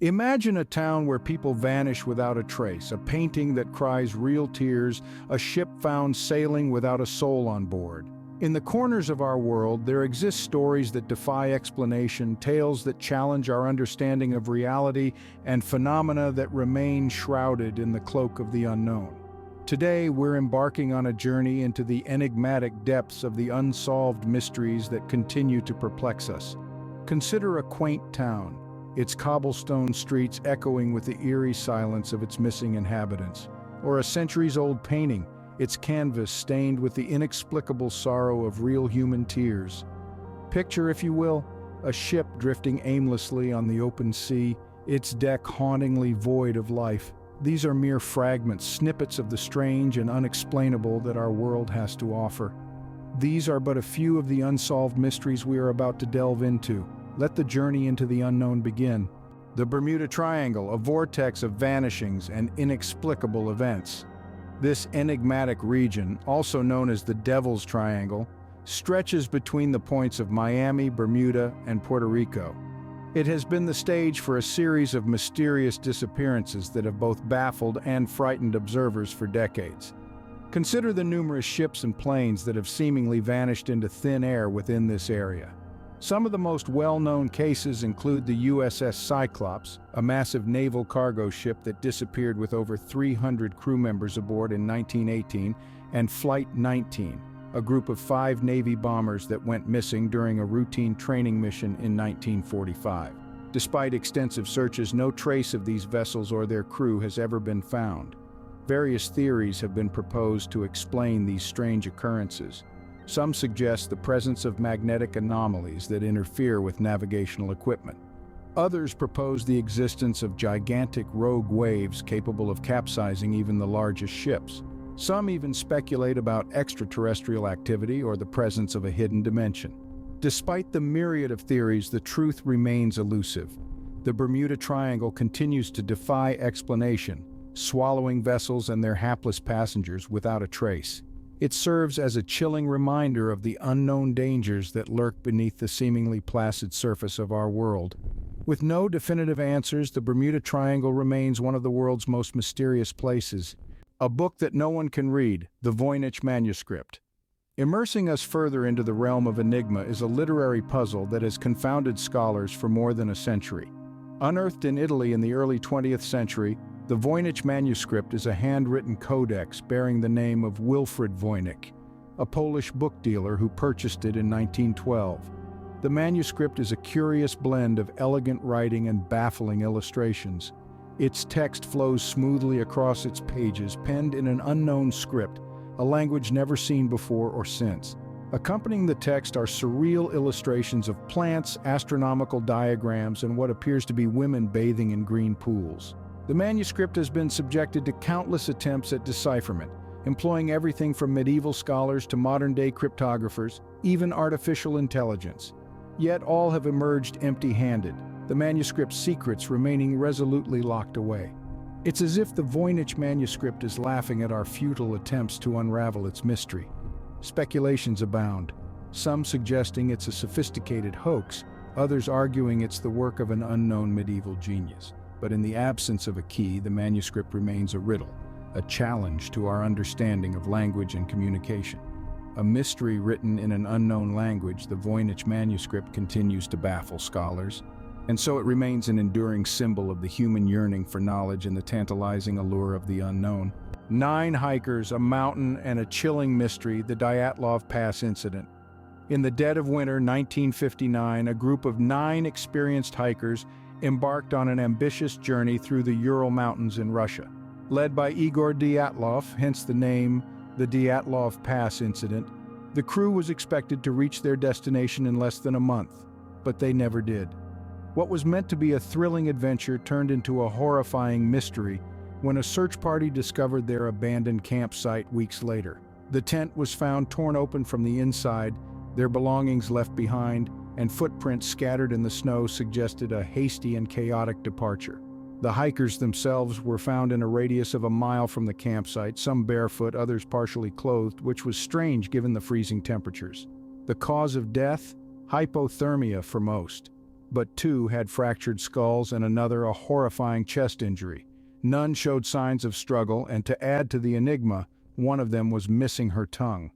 Imagine a town where people vanish without a trace, a painting that cries real tears, a ship found sailing without a soul on board. In the corners of our world, there exist stories that defy explanation, tales that challenge our understanding of reality, and phenomena that remain shrouded in the cloak of the unknown. Today, we're embarking on a journey into the enigmatic depths of the unsolved mysteries that continue to perplex us. Consider a quaint town, its cobblestone streets echoing with the eerie silence of its missing inhabitants, or a centuries-old painting, its canvas stained with the inexplicable sorrow of real human tears. Picture, if you will, a ship drifting aimlessly on the open sea, its deck hauntingly void of life. These are mere fragments, snippets of the strange and unexplainable that our world has to offer. These are but a few of the unsolved mysteries we are about to delve into. Let the journey into the unknown begin. The Bermuda Triangle, a vortex of vanishings and inexplicable events. This enigmatic region, also known as the Devil's Triangle, stretches between the points of Miami, Bermuda, and Puerto Rico. It has been the stage for a series of mysterious disappearances that have both baffled and frightened observers for decades. Consider the numerous ships and planes that have seemingly vanished into thin air within this area. Some of the most well-known cases include the USS Cyclops, a massive naval cargo ship that disappeared with over 300 crew members aboard in 1918, and Flight 19, a group of 5 Navy bombers that went missing during a routine training mission in 1945. Despite extensive searches, no trace of these vessels or their crew has ever been found. Various theories have been proposed to explain these strange occurrences. Some suggest the presence of magnetic anomalies that interfere with navigational equipment. Others propose the existence of gigantic rogue waves capable of capsizing even the largest ships. Some even speculate about extraterrestrial activity or the presence of a hidden dimension. Despite the myriad of theories, the truth remains elusive. The Bermuda Triangle continues to defy explanation, swallowing vessels and their hapless passengers without a trace. It serves as a chilling reminder of the unknown dangers that lurk beneath the seemingly placid surface of our world. With no definitive answers, the Bermuda Triangle remains one of the world's most mysterious places. A book that no one can read, the Voynich Manuscript. Immersing us further into the realm of enigma is a literary puzzle that has confounded scholars for more than a century. Unearthed in Italy in the early 20th century, the Voynich Manuscript is a handwritten codex bearing the name of Wilfrid Voynich, a Polish book dealer who purchased it in 1912. The manuscript is a curious blend of elegant writing and baffling illustrations. Its text flows smoothly across its pages, penned in an unknown script, a language never seen before or since. Accompanying the text are surreal illustrations of plants, astronomical diagrams, and what appears to be women bathing in green pools. The manuscript has been subjected to countless attempts at decipherment, employing everything from medieval scholars to modern-day cryptographers, even artificial intelligence. Yet all have emerged empty-handed, the manuscript's secrets remaining resolutely locked away. It's as if the Voynich Manuscript is laughing at our futile attempts to unravel its mystery. Speculations abound, some suggesting it's a sophisticated hoax, others arguing it's the work of an unknown medieval genius. But in the absence of a key, the manuscript remains a riddle, a challenge to our understanding of language and communication. A mystery written in an unknown language, the Voynich Manuscript continues to baffle scholars, and so it remains an enduring symbol of the human yearning for knowledge and the tantalizing allure of the unknown. 9 hikers, a mountain, and a chilling mystery, the Dyatlov Pass incident. In the dead of winter 1959, a group of 9 experienced hikers embarked on an ambitious journey through the Ural Mountains in Russia. Led by Igor Dyatlov, hence the name, the Dyatlov Pass incident, the crew was expected to reach their destination in less than a month, but they never did. What was meant to be a thrilling adventure turned into a horrifying mystery when a search party discovered their abandoned campsite weeks later. The tent was found torn open from the inside, their belongings left behind, and footprints scattered in the snow suggested a hasty and chaotic departure. The hikers themselves were found in a radius of a mile from the campsite, some barefoot, others partially clothed, which was strange given the freezing temperatures. The cause of death? Hypothermia for most. but 2 had fractured skulls and another a horrifying chest injury. None showed signs of struggle, and to add to the enigma, one of them was missing her tongue.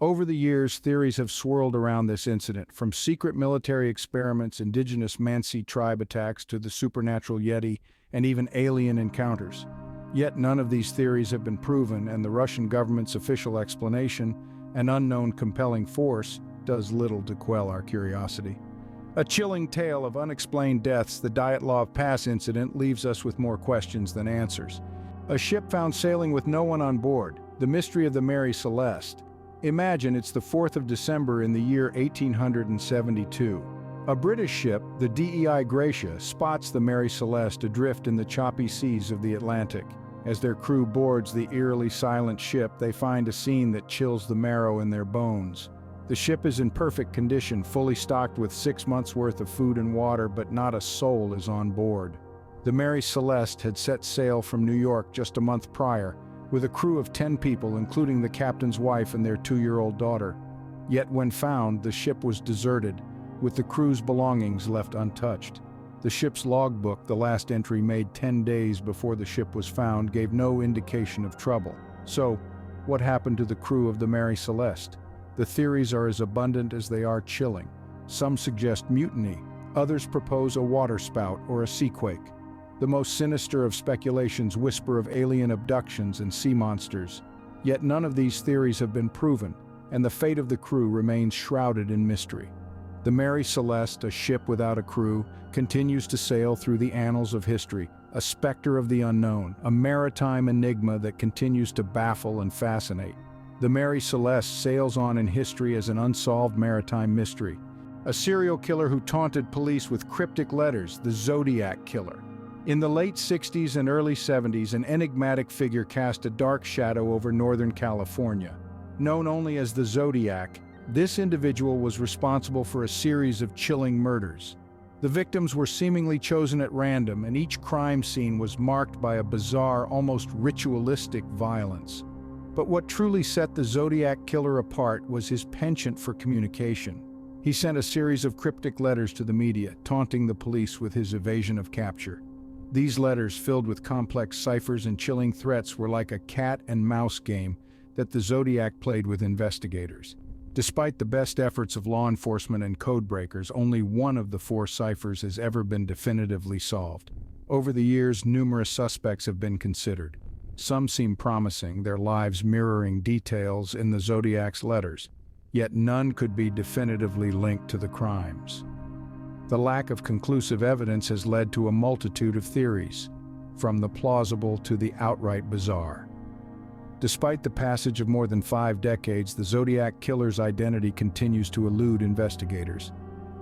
Over the years, theories have swirled around this incident, from secret military experiments, indigenous Mansi tribe attacks, to the supernatural Yeti, and even alien encounters. Yet none of these theories have been proven, and the Russian government's official explanation, an unknown compelling force, does little to quell our curiosity. A chilling tale of unexplained deaths, the Dyatlov Pass incident leaves us with more questions than answers. A ship found sailing with no one on board, the mystery of the Mary Celeste. Imagine it's the 4th of December in the year 1872. A British ship, the DEI Gracia, spots the Mary Celeste adrift in the choppy seas of the Atlantic. As their crew boards the eerily silent ship, they find a scene that chills the marrow in their bones. The ship is in perfect condition, fully stocked with 6 months' worth of food and water, but not a soul is on board. The Mary Celeste had set sail from New York just a month prior, with a crew of 10 people, including the captain's wife and their 2-year-old daughter. Yet when found, the ship was deserted, with the crew's belongings left untouched. The ship's logbook, the last entry made 10 days before the ship was found, gave no indication of trouble. So, what happened to the crew of the Mary Celeste? The theories are as abundant as they are chilling. Some suggest mutiny, others propose a waterspout or a seaquake. The most sinister of speculations whisper of alien abductions and sea monsters. Yet none of these theories have been proven, and the fate of the crew remains shrouded in mystery. The Mary Celeste, a ship without a crew, continues to sail through the annals of history, a specter of the unknown, a maritime enigma that continues to baffle and fascinate. The Mary Celeste sails on in history as an unsolved maritime mystery. A serial killer who taunted police with cryptic letters, the Zodiac Killer. In the late 60s and early 70s, an enigmatic figure cast a dark shadow over Northern California. Known only as the Zodiac, this individual was responsible for a series of chilling murders. The victims were seemingly chosen at random, and each crime scene was marked by a bizarre, almost ritualistic violence. But what truly set the Zodiac Killer apart was his penchant for communication. He sent a series of cryptic letters to the media, taunting the police with his evasion of capture. These letters, filled with complex ciphers and chilling threats, were like a cat-and-mouse game that the Zodiac played with investigators. Despite the best efforts of law enforcement and codebreakers, only one of the 4 ciphers has ever been definitively solved. Over the years, numerous suspects have been considered. Some seem promising, their lives mirroring details in the Zodiac's letters, yet none could be definitively linked to the crimes. The lack of conclusive evidence has led to a multitude of theories, from the plausible to the outright bizarre. Despite the passage of more than 5 decades, the Zodiac Killer's identity continues to elude investigators.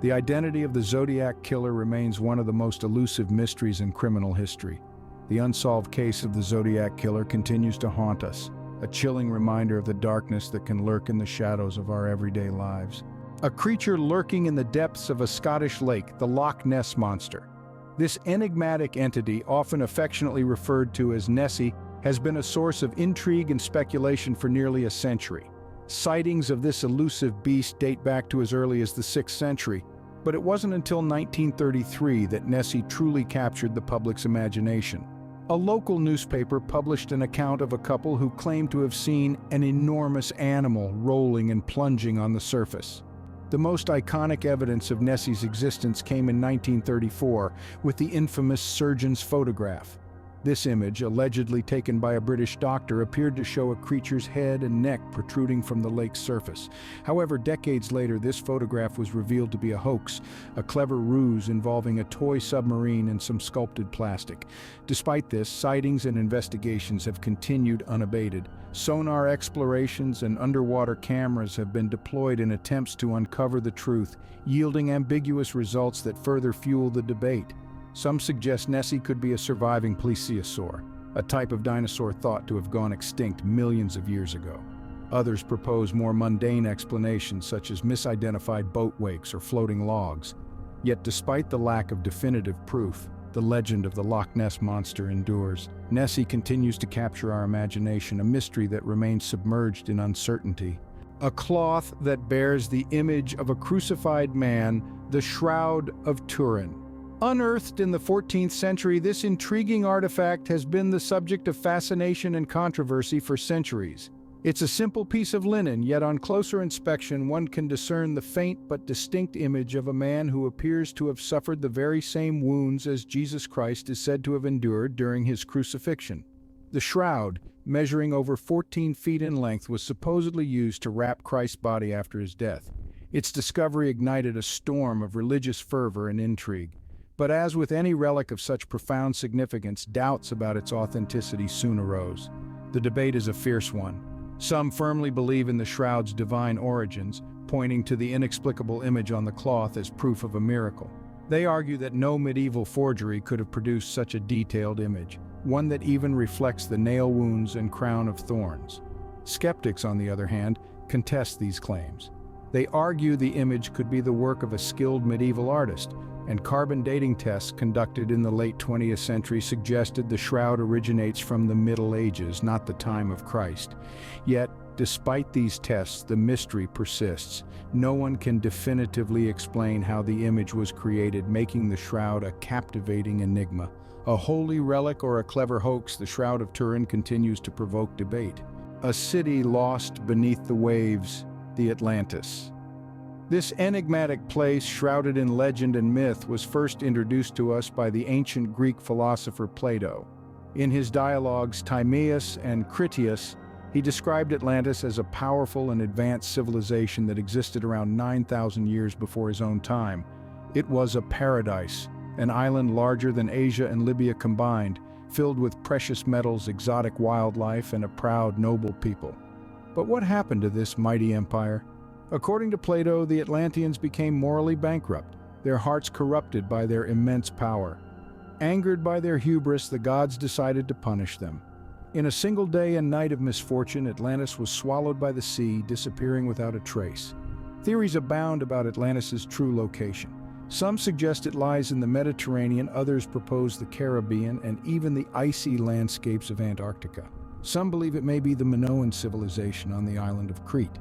The identity of the Zodiac Killer remains one of the most elusive mysteries in criminal history. The unsolved case of the Zodiac Killer continues to haunt us, a chilling reminder of the darkness that can lurk in the shadows of our everyday lives. A creature lurking in the depths of a Scottish lake, the Loch Ness Monster. This enigmatic entity, often affectionately referred to as Nessie, has been a source of intrigue and speculation for nearly a century. Sightings of this elusive beast date back to as early as the 6th century, but it wasn't until 1933 that Nessie truly captured the public's imagination. A local newspaper published an account of a couple who claimed to have seen an enormous animal rolling and plunging on the surface. The most iconic evidence of Nessie's existence came in 1934 with the infamous surgeon's photograph. This image, allegedly taken by a British doctor, appeared to show a creature's head and neck protruding from the lake's surface. However, decades later, this photograph was revealed to be a hoax, a clever ruse involving a toy submarine and some sculpted plastic. Despite this, sightings and investigations have continued unabated. Sonar explorations and underwater cameras have been deployed in attempts to uncover the truth, yielding ambiguous results that further fuel the debate. Some suggest Nessie could be a surviving plesiosaur, a type of dinosaur thought to have gone extinct millions of years ago. Others propose more mundane explanations such as misidentified boat wakes or floating logs. Yet despite the lack of definitive proof, the legend of the Loch Ness Monster endures. Nessie continues to capture our imagination, a mystery that remains submerged in uncertainty. a cloth that bears the image of a crucified man, the Shroud of Turin. Unearthed in the 14th century, this intriguing artifact has been the subject of fascination and controversy for centuries. It's a simple piece of linen, yet on closer inspection one can discern the faint but distinct image of a man who appears to have suffered the very same wounds as Jesus Christ is said to have endured during his crucifixion. The shroud, measuring over 14 feet in length, was supposedly used to wrap Christ's body after his death. Its discovery ignited a storm of religious fervor and intrigue. But as with any relic of such profound significance, doubts about its authenticity soon arose. The debate is a fierce one. Some firmly believe in the shroud's divine origins, pointing to the inexplicable image on the cloth as proof of a miracle. They argue that no medieval forgery could have produced such a detailed image, one that even reflects the nail wounds and crown of thorns. Skeptics, on the other hand, contest these claims. They argue the image could be the work of a skilled medieval artist, and carbon dating tests conducted in the late 20th century suggested the shroud originates from the Middle Ages, not the time of Christ. Yet, despite these tests, the mystery persists. No one can definitively explain how the image was created, making the shroud a captivating enigma. A holy relic or a clever hoax, the Shroud of Turin continues to provoke debate. A city lost beneath the waves, the Atlantis. This enigmatic place, shrouded in legend and myth, was first introduced to us by the ancient Greek philosopher Plato. In his dialogues Timaeus and Critias, he described Atlantis as a powerful and advanced civilization that existed around 9,000 years before his own time. It was a paradise, an island larger than Asia and Libya combined, filled with precious metals, exotic wildlife, and a proud, noble people. But what happened to this mighty empire? According to Plato, the Atlanteans became morally bankrupt, their hearts corrupted by their immense power. Angered by their hubris, the gods decided to punish them. In a single day and night of misfortune, Atlantis was swallowed by the sea, disappearing without a trace. Theories abound about Atlantis' true location. Some suggest it lies in the Mediterranean, others propose the Caribbean, and even the icy landscapes of Antarctica. Some believe it may be the Minoan civilization on the island of Crete,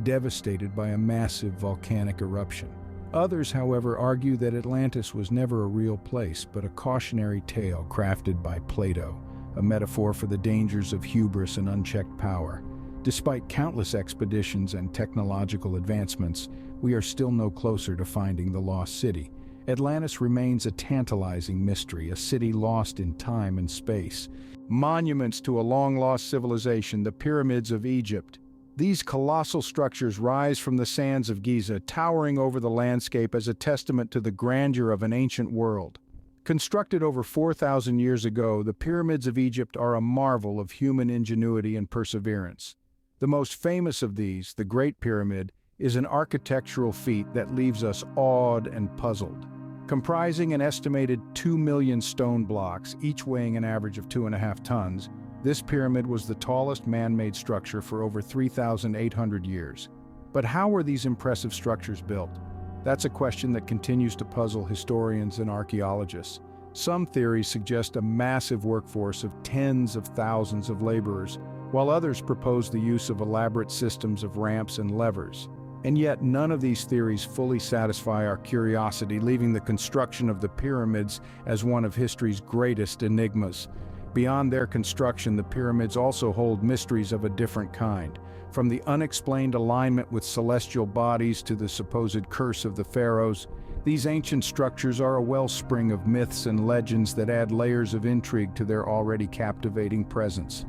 devastated by a massive volcanic eruption. Others, however, argue that Atlantis was never a real place, but a cautionary tale crafted by Plato, a metaphor for the dangers of hubris and unchecked power. Despite countless expeditions and technological advancements, we are still no closer to finding the lost city. Atlantis remains a tantalizing mystery, a city lost in time and space. Monuments to a long-lost civilization, the pyramids of Egypt. These colossal structures rise from the sands of Giza, towering over the landscape as a testament to the grandeur of an ancient world. Constructed over 4,000 years ago, the pyramids of Egypt are a marvel of human ingenuity and perseverance. The most famous of these, the Great Pyramid, is an architectural feat that leaves us awed and puzzled. Comprising an estimated 2 million stone blocks, each weighing an average of 2.5 tons, this pyramid was the tallest man-made structure for over 3,800 years. But how were these impressive structures built? That's a question that continues to puzzle historians and archaeologists. Some theories suggest a massive workforce of tens of thousands of laborers, while others propose the use of elaborate systems of ramps and levers. And yet none of these theories fully satisfy our curiosity, leaving the construction of the pyramids as one of history's greatest enigmas. Beyond their construction, the pyramids also hold mysteries of a different kind. From the unexplained alignment with celestial bodies to the supposed curse of the pharaohs, these ancient structures are a wellspring of myths and legends that add layers of intrigue to their already captivating presence.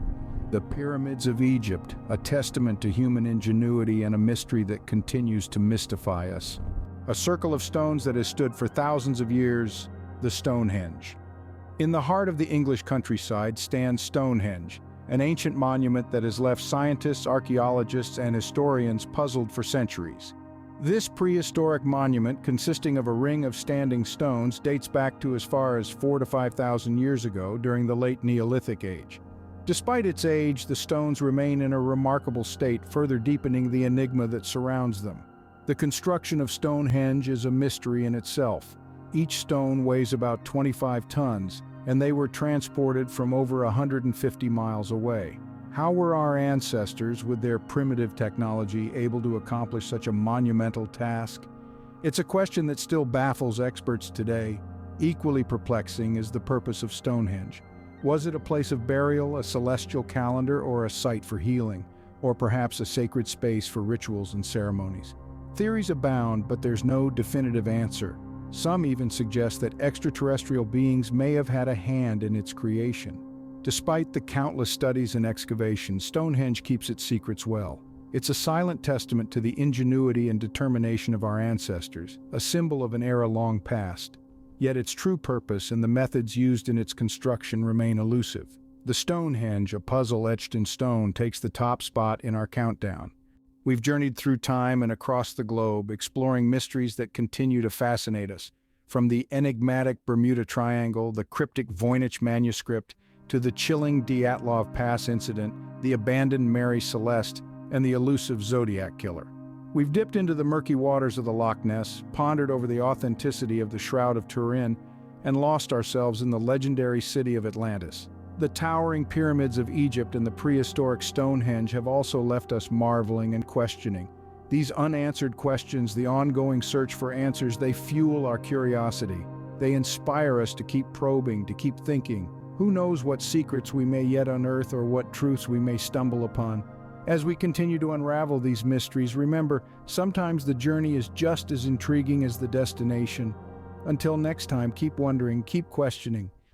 The pyramids of Egypt, a testament to human ingenuity and a mystery that continues to mystify us. A circle of stones that has stood for thousands of years, the Stonehenge. In the heart of the English countryside stands Stonehenge, an ancient monument that has left scientists, archaeologists, and historians puzzled for centuries. This prehistoric monument, consisting of a ring of standing stones, dates back to as far as 4,000 to 5,000 years ago during the late Neolithic age. Despite its age, the stones remain in a remarkable state, further deepening the enigma that surrounds them. The construction of Stonehenge is a mystery in itself. Each stone weighs about 25 tons, and they were transported from over 150 miles away. How were our ancestors, with their primitive technology, able to accomplish such a monumental task? It's a question that still baffles experts today. Equally perplexing is the purpose of Stonehenge. Was it a place of burial, a celestial calendar, or a site for healing? Or perhaps a sacred space for rituals and ceremonies? Theories abound, but there's no definitive answer. Some even suggest that extraterrestrial beings may have had a hand in its creation. Despite the countless studies and excavations, Stonehenge keeps its secrets well. It's a silent testament to the ingenuity and determination of our ancestors, a symbol of an era long past. Yet its true purpose and the methods used in its construction remain elusive. The Stonehenge, a puzzle etched in stone, takes the top spot in our countdown. We've journeyed through time and across the globe, exploring mysteries that continue to fascinate us. From the enigmatic Bermuda Triangle, the cryptic Voynich Manuscript, to the chilling Dyatlov Pass incident, the abandoned Mary Celeste, and the elusive Zodiac Killer. We've dipped into the murky waters of the Loch Ness, pondered over the authenticity of the Shroud of Turin, and lost ourselves in the legendary city of Atlantis. The towering pyramids of Egypt and the prehistoric Stonehenge have also left us marveling and questioning. These unanswered questions, the ongoing search for answers, they fuel our curiosity. They inspire us to keep probing, to keep thinking. Who knows what secrets we may yet unearth or what truths we may stumble upon? As we continue to unravel these mysteries, remember, sometimes the journey is just as intriguing as the destination. Until next time, keep wondering, keep questioning,